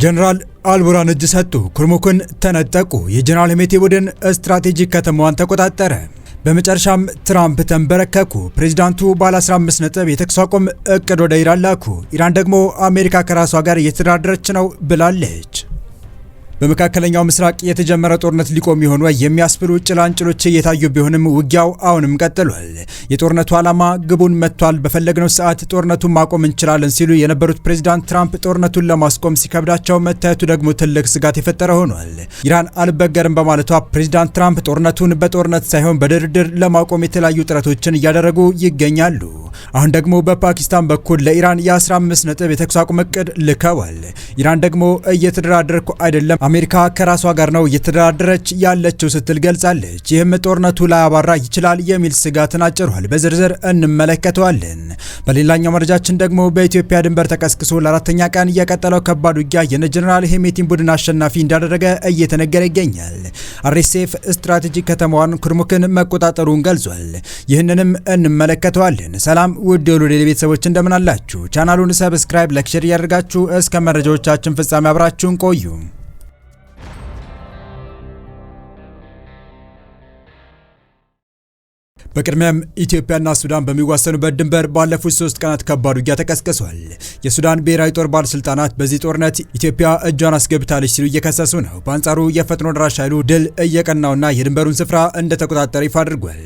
ጀነራል አልቡርሃን እጅ ሰጡ፣ ኩርሙክን ተነጠቁ። የጀነራል ሄሜቲ ቡድን ስትራቴጂክ ከተማዋን ተቆጣጠረ። በመጨረሻም ትራምፕ ተንበረከኩ። ፕሬዚዳንቱ ባለ 15 ነጥብ የተኩስ አቁም እቅድ ወደ ኢራን ላኩ። ኢራን ደግሞ አሜሪካ ከራሷ ጋር እየተደራደረች ነው ብላለች። በመካከለኛው ምስራቅ የተጀመረ ጦርነት ሊቆም ይሆን ወይ የሚያስብሉ ጭላንጭሎች እየታዩ ቢሆንም ውጊያው አሁንም ቀጥሏል። የጦርነቱ ዓላማ ግቡን መጥቷል፣ በፈለግነው ሰዓት ጦርነቱን ማቆም እንችላለን ሲሉ የነበሩት ፕሬዚዳንት ትራምፕ ጦርነቱን ለማስቆም ሲከብዳቸው መታየቱ ደግሞ ትልቅ ስጋት የፈጠረ ሆኗል። ኢራን አልበገርም በማለቷ ፕሬዚዳንት ትራምፕ ጦርነቱን በጦርነት ሳይሆን በድርድር ለማቆም የተለያዩ ጥረቶችን እያደረጉ ይገኛሉ። አሁን ደግሞ በፓኪስታን በኩል ለኢራን የ15 ነጥብ የተኩስ አቁም እቅድ ልከዋል። ኢራን ደግሞ እየተደራደርኩ አይደለም፣ አሜሪካ ከራሷ ጋር ነው እየተደራደረች ያለችው ስትል ገልጻለች። ይህም ጦርነቱ ላያባራ ይችላል የሚል ስጋትን አጭሯል። በዝርዝር እንመለከተዋለን። በሌላኛው መረጃችን ደግሞ በኢትዮጵያ ድንበር ተቀስቅሶ ለአራተኛ ቀን የቀጠለው ከባድ ውጊያ የነ ጀነራል ሄሜቲን ቡድን አሸናፊ እንዳደረገ እየተነገረ ይገኛል። አርኤስኤፍ ስትራቴጂክ ከተማዋን ኩርሙክን መቆጣጠሩን ገልጿል። ይህንንም እንመለከተዋለን። ሰላም ውድ የሉዴ ቤተሰቦች እንደምን አላችሁ? ቻናሉን ሰብስክራይብ፣ ላይክ፣ ሼር ያደርጋችሁ እስከ መረጃዎቻችን ፍጻሜ አብራችሁን ቆዩ። በቅድሚያም ኢትዮጵያና ሱዳን በሚዋሰኑበት ድንበር ባለፉት 3 ቀናት ከባድ ውጊያ ተቀስቅሷል። የሱዳን ብሔራዊ ጦር ባለስልጣናት በዚህ ጦርነት ኢትዮጵያ እጇን አስገብታለች ሲሉ እየከሰሱ ነው። በአንጻሩ የፈጥኖ ደራሽ ኃይሉ ድል እየቀናውና የድንበሩን ስፍራ እንደተቆጣጠረ ይፋ አድርጓል።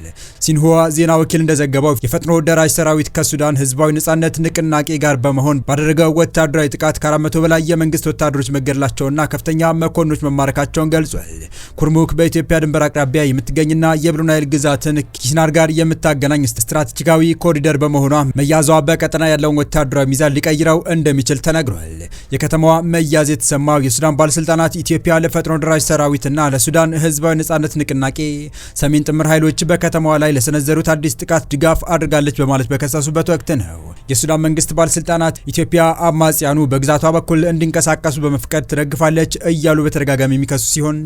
ሲንሁዋ ዜና ወኪል እንደዘገበው የፈጥኖ ደራሽ ሰራዊት ከሱዳን ህዝባዊ ነጻነት ንቅናቄ ጋር በመሆን ባደረገው ወታደራዊ ጥቃት ከ400 በላይ የመንግስት ወታደሮች መገደላቸውና ከፍተኛ መኮንኖች መማረካቸውን ገልጿል። ኩርሙክ በኢትዮጵያ ድንበር አቅራቢያ የምትገኝና የብሉ ናይል ግዛትን ኪሽናር ጋር የምታገናኝ ስትራቴጂካዊ ኮሪደር በመሆኗ መያዟ በቀጠና ያለውን ወታደራዊ ሚዛን ሊቀይረው እንደሚችል ተነግሯል። የከተማዋ መያዝ የተሰማው የሱዳን ባለስልጣናት ኢትዮጵያ ለፈጥኖ ደራሽ ሰራዊትና ለሱዳን ህዝባዊ ነጻነት ንቅናቄ ሰሜን ጥምር ኃይሎች በከተማዋ ላይ ለሰነዘሩት አዲስ ጥቃት ድጋፍ አድርጋለች በማለት በከሰሱበት ወቅት ነው። የሱዳን መንግስት ባለስልጣናት ኢትዮጵያ አማጽያኑ በግዛቷ በኩል እንዲንቀሳቀሱ በመፍቀድ ትደግፋለች እያሉ በተደጋጋሚ የሚከሱ ሲሆን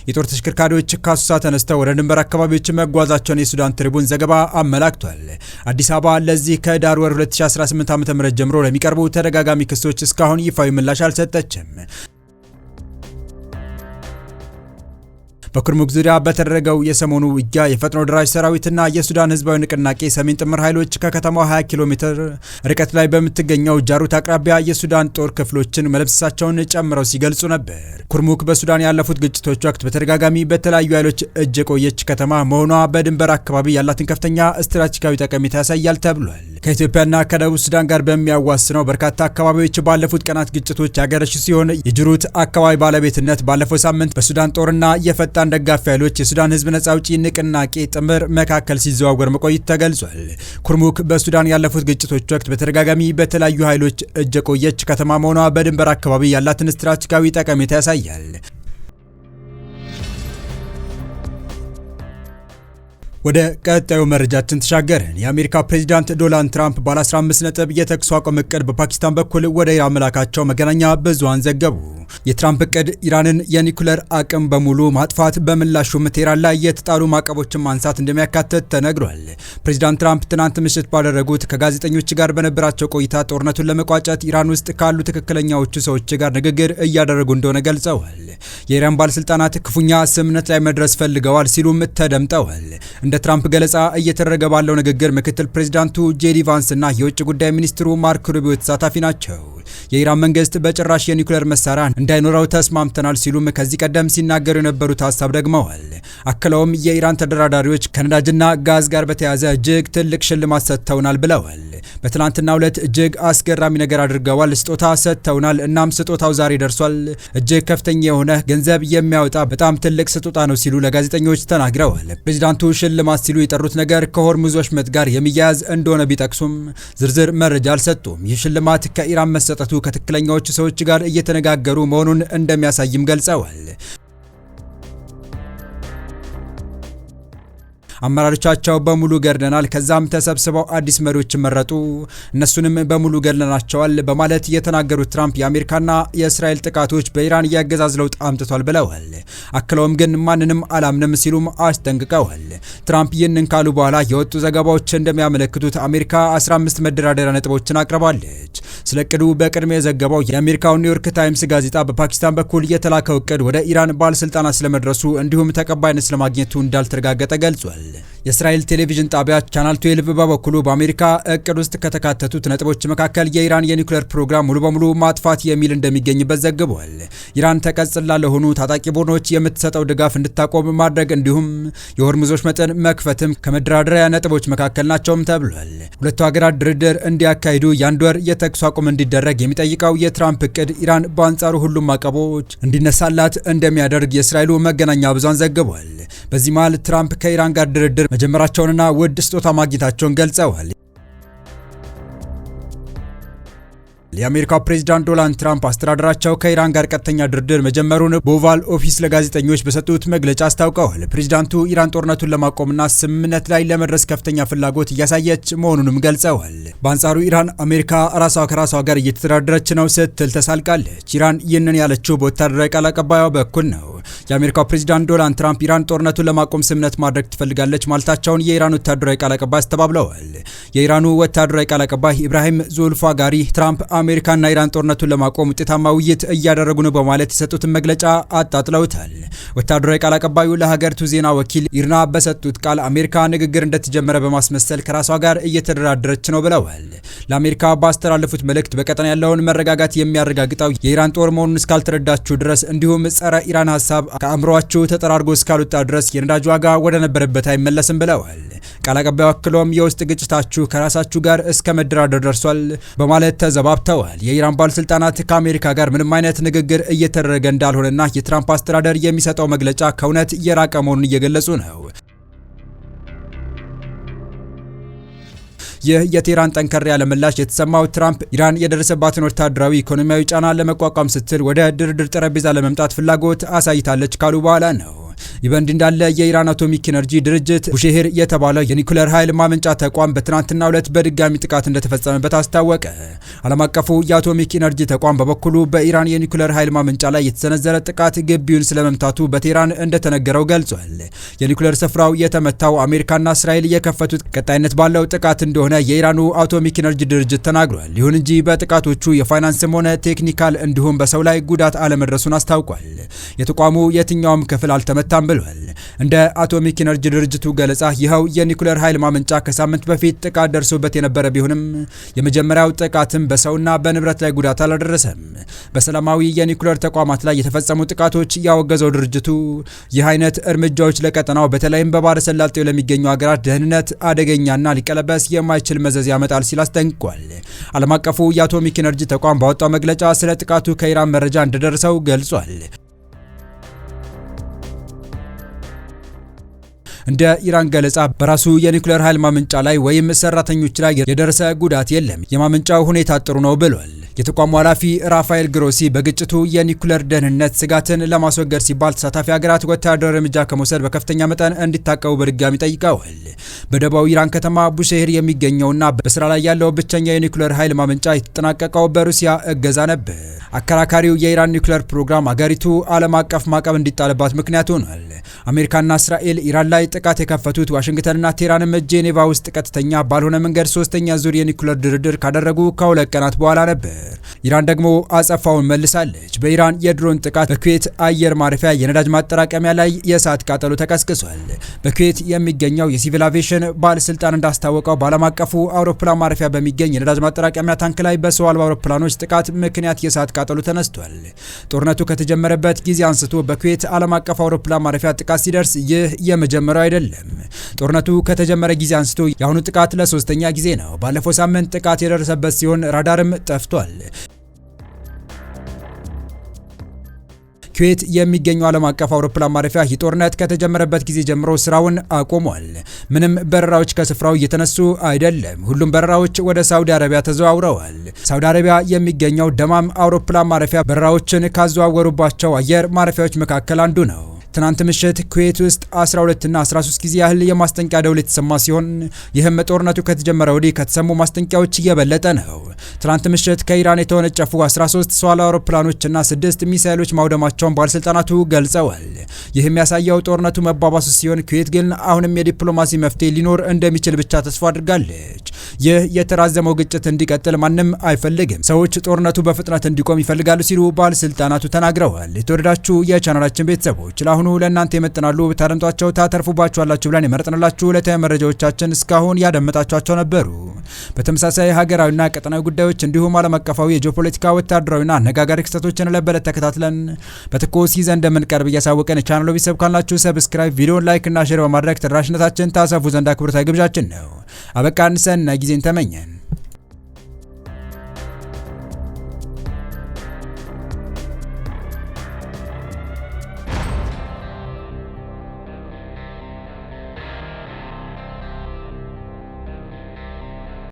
የጦር ተሽከርካሪዎች ከአሶሳ ተነስተው ወደ ድንበር አካባቢዎች መጓዛቸውን የሱዳን ትሪቡን ዘገባ አመላክቷል። አዲስ አበባ ለዚህ ከዳር ወር 2018 ዓ.ም ጀምሮ ለሚቀርቡ ተደጋጋሚ ክሶች እስካሁን ይፋዊ ምላሽ አልሰጠችም። በኩርሙክ ዙሪያ በተደረገው የሰሞኑ ውጊያ የፈጥኖ ደራሽ ሰራዊትና የሱዳን ህዝባዊ ንቅናቄ ሰሜን ጥምር ኃይሎች ከከተማው 20 ኪሎ ሜትር ርቀት ላይ በምትገኘው ጃሩት አቅራቢያ የሱዳን ጦር ክፍሎችን መለብሳቸውን ጨምረው ሲገልጹ ነበር። ኩርሙክ በሱዳን ያለፉት ግጭቶች ወቅት በተደጋጋሚ በተለያዩ ኃይሎች እጅ የቆየች ከተማ መሆኗ በድንበር አካባቢ ያላትን ከፍተኛ ስትራቴጂካዊ ጠቀሜታ ያሳያል ተብሏል። ከኢትዮጵያና ከደቡብ ሱዳን ጋር በሚያዋስነው በርካታ አካባቢዎች ባለፉት ቀናት ግጭቶች ያገረሹ ሲሆን የጅሩት አካባቢ ባለቤትነት ባለፈው ሳምንት በሱዳን ጦርና የፈጣን ደጋፊ ኃይሎች የሱዳን ህዝብ ነጻ አውጪ ንቅናቄ ጥምር መካከል ሲዘዋወር መቆየት ተገልጿል። ኩርሙክ በሱዳን ያለፉት ግጭቶች ወቅት በተደጋጋሚ በተለያዩ ኃይሎች እጅ የቆየች ከተማ መሆኗ በድንበር አካባቢ ያላትን ስትራቴጂካዊ ጠቀሜታ ያሳያል። ወደ ቀጣዩ መረጃችን ተሻገርን። የአሜሪካ ፕሬዚዳንት ዶናልድ ትራምፕ ባለ 15 ነጥብ የተኩስ አቁም እቅድ በፓኪስታን በኩል ወደ ኢራን መላካቸው መገናኛ ብዙሃን ዘገቡ። የትራምፕ እቅድ ኢራንን የኒኩሌር አቅም በሙሉ ማጥፋት፣ በምላሹም ቴህራን ላይ የተጣሉ ማዕቀቦችን ማንሳት እንደሚያካትት ተነግሯል። ፕሬዚዳንት ትራምፕ ትናንት ምሽት ባደረጉት ከጋዜጠኞች ጋር በነበራቸው ቆይታ ጦርነቱን ለመቋጨት ኢራን ውስጥ ካሉ ትክክለኛዎቹ ሰዎች ጋር ንግግር እያደረጉ እንደሆነ ገልጸዋል። የኢራን ባለስልጣናት ክፉኛ ስምምነት ላይ መድረስ ፈልገዋል ሲሉም ተደምጠዋል። እንደ ትራምፕ ገለጻ እየተደረገ ባለው ንግግር ምክትል ፕሬዚዳንቱ ጄዲ ቫንስ እና የውጭ ጉዳይ ሚኒስትሩ ማርክ ሩቢዮ ተሳታፊ ናቸው። የኢራን መንግስት በጭራሽ የኒኩሌር መሳሪያ እንዳይኖረው ተስማምተናል ሲሉም ከዚህ ቀደም ሲናገሩ የነበሩት ሀሳብ ደግመዋል። አክለውም የኢራን ተደራዳሪዎች ከነዳጅና ጋዝ ጋር በተያያዘ እጅግ ትልቅ ሽልማት ሰጥተውናል ብለዋል። በትናንትናው ዕለት እጅግ አስገራሚ ነገር አድርገዋል፣ ስጦታ ሰጥተውናል፣ እናም ስጦታው ዛሬ ደርሷል። እጅግ ከፍተኛ የሆነ ገንዘብ የሚያወጣ በጣም ትልቅ ስጦታ ነው ሲሉ ለጋዜጠኞች ተናግረዋል። ፕሬዚዳንቱ ሽልማት ሲሉ የጠሩት ነገር ከሆርሙዝ ወሽመጥ ጋር የሚያያዝ እንደሆነ ቢጠቅሱም ዝርዝር መረጃ አልሰጡም። ይህ ሽልማት ከኢራን መሰጠቱ ከትክክለኛዎቹ ሰዎች ጋር እየተነጋገሩ መሆኑን እንደሚያሳይም ገልጸዋል። አመራሮቻቸው በሙሉ ገድለናል፣ ከዛም ተሰብስበው አዲስ መሪዎች መረጡ፣ እነሱንም በሙሉ ገድለናቸዋል በማለት የተናገሩት ትራምፕ የአሜሪካና የእስራኤል ጥቃቶች በኢራን የአገዛዝ ለውጥ አምጥቷል ብለዋል። አክለውም ግን ማንንም አላምንም ሲሉም አስጠንቅቀዋል። ትራምፕ ይህንን ካሉ በኋላ የወጡ ዘገባዎች እንደሚያመለክቱት አሜሪካ 15 መደራደሪያ ነጥቦችን አቅርባለች። ስለ እቅዱ በቅድሚያ የዘገበው የአሜሪካው ኒውዮርክ ታይምስ ጋዜጣ በፓኪስታን በኩል የተላከው እቅድ ወደ ኢራን ባለስልጣናት ስለመድረሱ እንዲሁም ተቀባይነት ስለማግኘቱ እንዳልተረጋገጠ ገልጿል። የእስራኤል ቴሌቪዥን ጣቢያ ቻናል 12 በበኩሉ በአሜሪካ እቅድ ውስጥ ከተካተቱት ነጥቦች መካከል የኢራን የኒውክሌር ፕሮግራም ሙሉ በሙሉ ማጥፋት የሚል እንደሚገኝበት ዘግቧል። ኢራን ተቀጽላ ለሆኑ ታጣቂ ቡድኖች የምትሰጠው ድጋፍ እንድታቆም ማድረግ እንዲሁም የሆርሙዞች መጠን መክፈትም ከመደራደሪያ ነጥቦች መካከል ናቸውም ተብሏል። ሁለቱ ሀገራት ድርድር እንዲያካሂዱ የአንድ ወር የተኩስ አቁም እንዲደረግ የሚጠይቀው የትራምፕ እቅድ ኢራን በአንጻሩ ሁሉም ማዕቀቦች እንዲነሳላት እንደሚያደርግ የእስራኤሉ መገናኛ ብዙሃን ዘግቧል። በዚህ መሃል ትራምፕ ከኢራን ጋር ድርድር መጀመራቸውንና ውድ ስጦታ ማግኘታቸውን ገልጸዋል። የአሜሪካው ፕሬዝዳንት ዶናልድ ትራምፕ አስተዳደራቸው ከኢራን ጋር ቀጥተኛ ድርድር መጀመሩን በኦቫል ኦፊስ ለጋዜጠኞች በሰጡት መግለጫ አስታውቀዋል። ፕሬዝዳንቱ ኢራን ጦርነቱን ለማቆምና ስምምነት ላይ ለመድረስ ከፍተኛ ፍላጎት እያሳየች መሆኑንም ገልጸዋል። በአንጻሩ ኢራን አሜሪካ ራሷ ከራሷ ጋር እየተደራደረች ነው ስትል ተሳልቃለች። ኢራን ይህንን ያለችው በወታደራዊ ቃል አቀባዩ በኩል ነው። የአሜሪካው ፕሬዝዳንት ዶናልድ ትራምፕ ኢራን ጦርነቱን ለማቆም ስምምነት ማድረግ ትፈልጋለች ማለታቸውን የኢራን ወታደራዊ ቃል አቀባይ አስተባብለዋል። የኢራኑ ወታደራዊ ቃል አቀባይ ኢብራሂም ዙልፋጋሪ ትራምፕ አሜሪካና ኢራን ጦርነቱን ለማቆም ውጤታማ ውይይት እያደረጉ ነው በማለት የሰጡትን መግለጫ አጣጥለውታል። ወታደራዊ ቃል አቀባዩ ለሀገሪቱ ዜና ወኪል ኢርና በሰጡት ቃል አሜሪካ ንግግር እንደተጀመረ በማስመሰል ከራሷ ጋር እየተደራደረች ነው ብለዋል። ለአሜሪካ ባስተላለፉት መልእክት በቀጠና ያለውን መረጋጋት የሚያረጋግጠው የኢራን ጦር መሆኑን እስካልተረዳችሁ ድረስ እንዲሁም ጸረ ኢራን ሀሳብ ከአእምሯችሁ ተጠራርጎ እስካልወጣ ድረስ የነዳጅ ዋጋ ወደ ነበረበት አይመለስም ብለዋል። ቃል አቀባዩ አክሎም የውስጥ ግጭታችሁ ከራሳችሁ ጋር እስከ መደራደር ደርሷል በማለት ተዘባብተዋል። የኢራን ባለስልጣናት ከአሜሪካ ጋር ምንም አይነት ንግግር እየተደረገ እንዳልሆነና የትራምፕ አስተዳደር የሚሰጠው መግለጫ ከእውነት የራቀ መሆኑን እየገለጹ ነው። ይህ የቴህራን ጠንከር ያለ ምላሽ የተሰማው ትራምፕ ኢራን የደረሰባትን ወታደራዊ ኢኮኖሚያዊ ጫና ለመቋቋም ስትል ወደ ድርድር ጠረጴዛ ለመምጣት ፍላጎት አሳይታለች ካሉ በኋላ ነው። ይህ በእንዲህ እንዳለ የኢራን አቶሚክ ኢነርጂ ድርጅት ቡሼሄር የተባለው የኒኩሌር ኃይል ማመንጫ ተቋም በትናንትናው ዕለት በድጋሚ ጥቃት እንደተፈጸመበት አስታወቀ። ዓለም አቀፉ የአቶሚክ ኢነርጂ ተቋም በበኩሉ በኢራን የኒኩሌር ኃይል ማመንጫ ላይ የተሰነዘረ ጥቃት ግቢውን ስለመምታቱ በቴህራን እንደተነገረው ገልጿል። የኒኩሌር ስፍራው የተመታው አሜሪካና እስራኤል የከፈቱት ቀጣይነት ባለው ጥቃት እንደሆነ የኢራኑ አቶሚክ ኢነርጂ ድርጅት ተናግሯል። ይሁን እንጂ በጥቃቶቹ የፋይናንስም ሆነ ቴክኒካል እንዲሁም በሰው ላይ ጉዳት አለመድረሱን አስታውቋል። የተቋሙ የትኛውም ክፍል አልተመታም ብሏል። እንደ አቶሚክ ኢነርጂ ድርጅቱ ገለጻ ይኸው የኒኩሌር ኃይል ማመንጫ ከሳምንት በፊት ጥቃት ደርሶበት የነበረ ቢሆንም የመጀመሪያው ጥቃትም በሰውና በንብረት ላይ ጉዳት አላደረሰም። በሰላማዊ የኒኩሌር ተቋማት ላይ የተፈጸሙ ጥቃቶች ያወገዘው ድርጅቱ ይህ አይነት እርምጃዎች ለቀጠናው በተለይም በባህረ ሰላጤው ለሚገኙ ሀገራት ደህንነት አደገኛና ሊቀለበስ የማይችል መዘዝ ያመጣል ሲል አስጠንቅቋል። ዓለም አቀፉ የአቶሚክ ኢነርጂ ተቋም ባወጣው መግለጫ ስለ ጥቃቱ ከኢራን መረጃ እንደደረሰው ገልጿል። እንደ ኢራን ገለጻ በራሱ የኒኩሌር ኃይል ማመንጫ ላይ ወይም ሰራተኞች ላይ የደረሰ ጉዳት የለም፣ የማመንጫው ሁኔታ ጥሩ ነው ብሏል። የተቋሙ ኃላፊ ራፋኤል ግሮሲ በግጭቱ የኒኩሌር ደህንነት ስጋትን ለማስወገድ ሲባል ተሳታፊ ሀገራት ወታደራዊ እርምጃ ከመውሰድ በከፍተኛ መጠን እንዲታቀቡ በድጋሚ ጠይቀዋል። በደቡብ ኢራን ከተማ ቡሼሄር የሚገኘውና በስራ ላይ ያለው ብቸኛ የኒኩሌር ኃይል ማመንጫ የተጠናቀቀው በሩሲያ እገዛ ነበር። አከራካሪው የኢራን ኒኩሌር ፕሮግራም አገሪቱ ዓለም አቀፍ ማዕቀብ እንዲጣልባት ምክንያት ሆኗል። አሜሪካና እስራኤል ኢራን ላይ ጥቃት የከፈቱት ዋሽንግተንና ቴህራንም ጄኔቫ ውስጥ ቀጥተኛ ባልሆነ መንገድ ሶስተኛ ዙር የኒኩሌር ድርድር ካደረጉ ከሁለት ቀናት በኋላ ነበር። ኢራን ደግሞ አጸፋውን መልሳለች። በኢራን የድሮን ጥቃት በኩዌት አየር ማረፊያ የነዳጅ ማጠራቀሚያ ላይ የእሳት ቃጠሎ ተቀስቅሷል። በኩዌት የሚገኘው የሲቪል አቪዬሽን ባለስልጣን እንዳስታወቀው በዓለም አቀፉ አውሮፕላን ማረፊያ በሚገኝ የነዳጅ ማጠራቀሚያ ታንክ ላይ በሰው አልባ አውሮፕላኖች ጥቃት ምክንያት የእሳት ቃጠሎ ተነስቷል። ጦርነቱ ከተጀመረበት ጊዜ አንስቶ በኩዌት ዓለም አቀፍ አውሮፕላን ማረፊያ ጥቃት ሲደርስ ይህ የመጀመሪያው አይደለም። ጦርነቱ ከተጀመረ ጊዜ አንስቶ የአሁኑ ጥቃት ለሶስተኛ ጊዜ ነው። ባለፈው ሳምንት ጥቃት የደረሰበት ሲሆን ራዳርም ጠፍቷል። ኩዌት የሚገኘው ዓለም አቀፍ አውሮፕላን ማረፊያ ይህ ጦርነት ከተጀመረበት ጊዜ ጀምሮ ስራውን አቆሟል። ምንም በረራዎች ከስፍራው እየተነሱ አይደለም። ሁሉም በረራዎች ወደ ሳውዲ አረቢያ ተዘዋውረዋል። ሳውዲ አረቢያ የሚገኘው ደማም አውሮፕላን ማረፊያ በረራዎችን ካዘዋወሩባቸው አየር ማረፊያዎች መካከል አንዱ ነው። ትናንት ምሽት ኩዌት ውስጥ 12 እና 13 ጊዜ ያህል የማስጠንቀቂያ ደውል የተሰማ ሲሆን ይህም ጦርነቱ ከተጀመረ ወዲህ ከተሰሙ ማስጠንቀቂያዎች እየበለጠ ነው። ትናንት ምሽት ከኢራን የተወነጨፉ 13 ሰው አልባ አውሮፕላኖችና 6 ሚሳኤሎች ማውደማቸውን ባለስልጣናቱ ገልጸዋል። ይህም የሚያሳየው ጦርነቱ መባባሱ ሲሆን ኩዌት ግን አሁንም የዲፕሎማሲ መፍትሄ ሊኖር እንደሚችል ብቻ ተስፋ አድርጋለች። ይህ የተራዘመው ግጭት እንዲቀጥል ማንም አይፈልግም። ሰዎች ጦርነቱ በፍጥነት እንዲቆም ይፈልጋሉ ሲሉ ባለስልጣናቱ ተናግረዋል። የተወደዳችሁ የቻናላችን ቤተሰቦች ለአሁኑ ለእናንተ ይመጥናሉ ብታደምጧቸው ታተርፉባችኋላችሁ ብለን የመረጥንላችሁ ዕለታዊ መረጃዎቻችን እስካሁን ያደመጣችኋቸው ነበሩ። በተመሳሳይ ሀገራዊና ቀጠናዊ ጉዳዮች እንዲሁም ዓለም አቀፋዊ የጂኦፖለቲካ ወታደራዊና አነጋጋሪ ክስተቶችን ለበለት ተከታትለን በትኩስ ይዘን እንደምንቀርብ እያሳወቀን ቻናሉ ቤተሰብ ካላችሁ ሰብስክራይብ፣ ቪዲዮን ላይክ እና ሼር በማድረግ ተደራሽነታችን ታሰፉ ዘንድ አክብሮታዊ ግብዣችን ነው። አበቃን። ሰናይ ጊዜን ተመኘን።